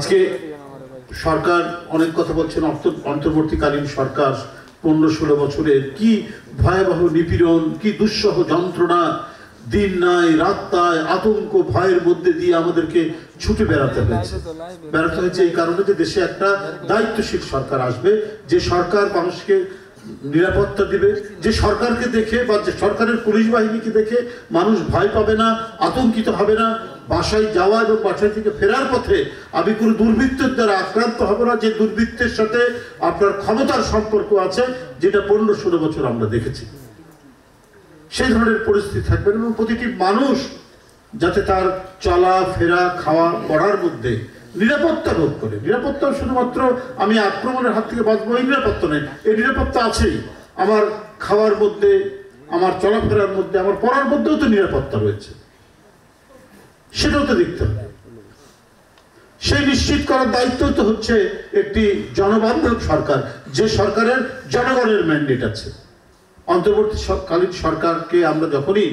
আজকে সরকার অনেক কথা বলছেন, অন্তর্বর্তীকালীন সরকার 15-16 বছরের কি ভয়াবহ নিপীড়ন, কি দুঃসহ যন্ত্রণা, দিন নাই রাত নাই, আতঙ্ক ভয়ের মধ্যে দিয়ে আমাদেরকে ছুটে বেড়াতে হয়েছে এই কারণে যে দেশে একটা দায়িত্বশীল সরকার আসবে, যে সরকার মানুষকে নিরাপত্তা দিবে, যে সরকারকে দেখে বা যে সরকারের পুলিশ বাহিনীকে দেখে মানুষ ভয় পাবে না, আতঙ্কিত হবে না, বাসায় যাওয়া এবং বাসায় থেকে ফেরার পথে আমি কোনো দুর্বৃত্তের দ্বারা আক্রান্ত হব না, যে দুর্বৃত্তের সাথে আপনার ক্ষমতার সম্পর্ক আছে, যেটা 15-16 বছর আমরা দেখেছি। সেই ধরনের পরিস্থিতি থাকবে এবং প্রতিটি মানুষ যাতে তার চলা ফেরা খাওয়া পড়ার মধ্যে নিরাপত্তা বোধ করে। নিরাপত্তা শুধুমাত্র আমি আক্রমণের হাত থেকে বাঁচবো এই নিরাপত্তা নেই, এই নিরাপত্তা আছেই আমার খাওয়ার মধ্যে, আমার চলাফেরার মধ্যে, আমার পড়ার মধ্যেও তো নিরাপত্তা রয়েছে, সেটাও তো দেখতে হবে। সেই নিশ্চিত করার দায়িত্ব তো হচ্ছে একটি জনবান্ধব সরকার, যে সরকারের জনগণের ম্যান্ডেট আছে। অন্তর্বর্তীকালীন সরকারকে আমরা যখনই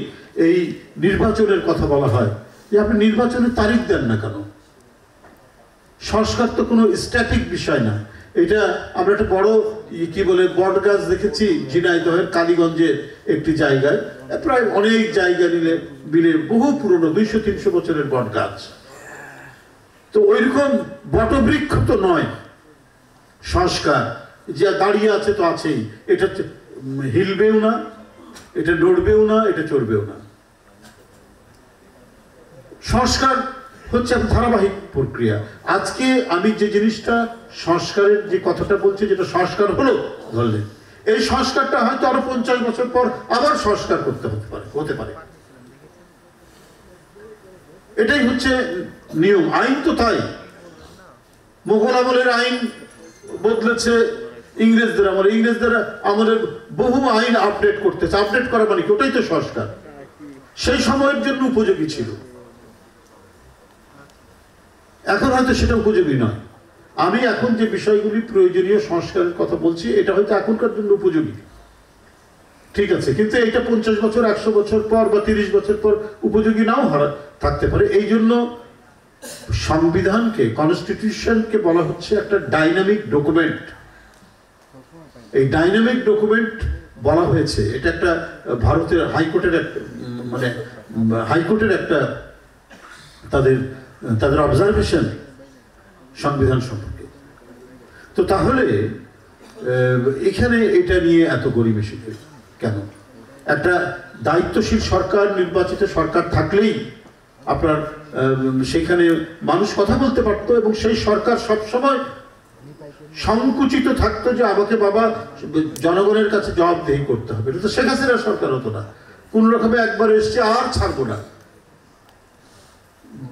এই নির্বাচনের কথা বলা হয়, যে আপনি নির্বাচনের তারিখ দেন না কেন? সংস্কার তো কোনো স্ট্যাটিক বিষয় না। এটা আমরা একটা বড় কি বলে বট গাছ দেখেছি ঝিনাইদহের কালীগঞ্জের একটি জায়গায়, প্রায় অনেক জায়গা নিলে মিলে বহু পুরনো 200-300 বছরের বট গাছ। তো ওইরকম বটবৃক্ষ তো নয় সংস্কার, যে দাঁড়িয়ে আছে তো আছেই, এটা হিলবেও না, এটা নড়বেও না, এটা চড়বেও না। সংস্কার হচ্ছে একটা ধারাবাহিক প্রক্রিয়া। আজকে আমি যে জিনিসটা সংস্কারের যে কথাটা বলছি, যেটা সংস্কার হলো ধরলেন, এই সংস্কারটা হয়তো আরো 50 বছর পর আবার সংস্কার করতে হতে পারে। এটাই হচ্ছে নিয়ম, আইন তো তাই। মোগল আমলের আইন বদলেছে ইংরেজদের আমলে, ইংরেজদের আমলের বহু আইন আপডেট করতেছে। আপডেট করা মানে কি? ওটাই তো সংস্কার। সেই সময়ের জন্য উপযোগী ছিল, এখন হয়তো সেটা উপযোগী নয়। আমি এখন যে বিষয়গুলি প্রয়োজনীয় সংস্কারের কথা বলছি, এটা হয়তো এখনকার জন্য উপযোগী, ঠিক আছে, কিন্তু এটা 50 বছর 100 বছর পর বা 30 বছর পর উপযোগী নাও থাকতে পারে। এই জন্য সংবিধানকে, কনস্টিটিউশনকে বলা হচ্ছে একটা ডাইনামিক ডকুমেন্ট। এই ডাইনামিক ডকুমেন্ট বলা হয়েছে, এটা একটা ভারতের হাইকোর্টের একটা মানে হাইকোর্টের একটা তাদের অবজারভেশন সংবিধান সম্পর্কে। তো তাহলে এখানে এটা নিয়ে এত গরিবেশি কেন? একটা দায়িত্বশীল সরকার, নির্বাচিত সরকার থাকলেই আপনার সেখানে মানুষ কথা বলতে পারতো এবং সেই সরকার সবসময় সংকুচিত থাকতো যে আমাকে বাবা জনগণের কাছে জবাবদেহি করতে হবে। এটা তো শেখ হাসিনার সরকার হতো না, কোন রকমে একবার এসছে আর ছাড়বো না,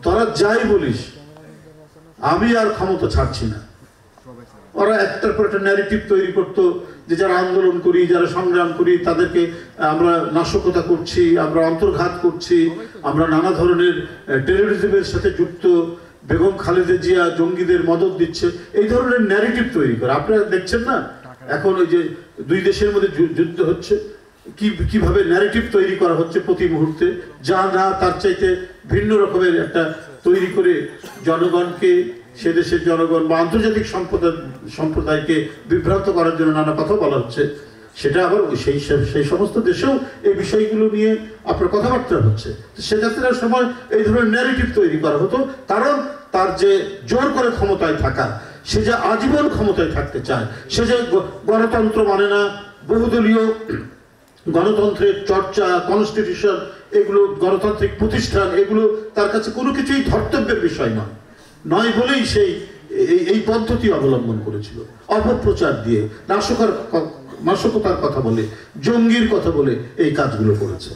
তোরা যাই বলিস আমি আর ক্ষমতা ছাড়ছি না। ওরা একটার পর একটা ন্যারেটিভ তৈরি করতো যে যারা আন্দোলন করি, যারা সংগ্রাম করি, তাদেরকে আমরা নাশকতা করছি, আমরা অন্তর্ঘাত করছি, আমরা নানা ধরনের টেরোরিজমের সাথে যুক্ত, বেগম খালেদা জিয়া জঙ্গিদের মদত দিচ্ছে, এই ধরনের ন্যারেটিভ তৈরি করে। আপনারা দেখছেন না এখন ওই যে দুই দেশের মধ্যে যুদ্ধ হচ্ছে, কিভাবে ন্যারেটিভ তৈরি করা হচ্ছে প্রতি মুহূর্তে, যা না তার চাইতে ভিন্ন রকমের একটা তৈরি করে জনগণকে, সে দেশের জনগণ বা আন্তর্জাতিক সম্প্রদায়কে বিভ্রান্ত করার জন্য নানা কথা বলা হচ্ছে। সেটা আবার সেই সমস্ত দেশেও এই বিষয়গুলো নিয়ে আপনার কথাবার্তা হচ্ছে। শেখ হাসিনার সময় এই ধরনের ন্যারেটিভ তৈরি করা হতো, কারণ তার যে জোর করে ক্ষমতায় থাকা, সে যে আজীবন ক্ষমতায় থাকতে চায়, সে যে গণতন্ত্র মানে না, বহুদলীয় গণতন্ত্রের চর্চা, কনস্টিটিউশন, এগুলো গণতান্ত্রিক প্রতিষ্ঠান, এগুলো তার কাছে কোনো কিছুই ধর্তব্যের বিষয় নয় বলেই সেই এই পদ্ধতি অবলম্বন করেছিল। অপপ্রচার দিয়ে, নাশকতার কথা বলে, জঙ্গির কথা বলে এই কাজগুলো করেছে।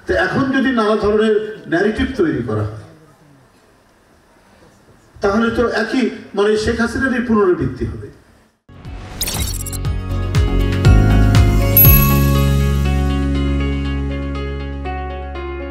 তো এখন যদি নানা ধরনের ন্যারেটিভ তৈরি করা হয়, তাহলে তো একই মানে শেখ হাসিনারই পুনরাবৃত্তি হবে।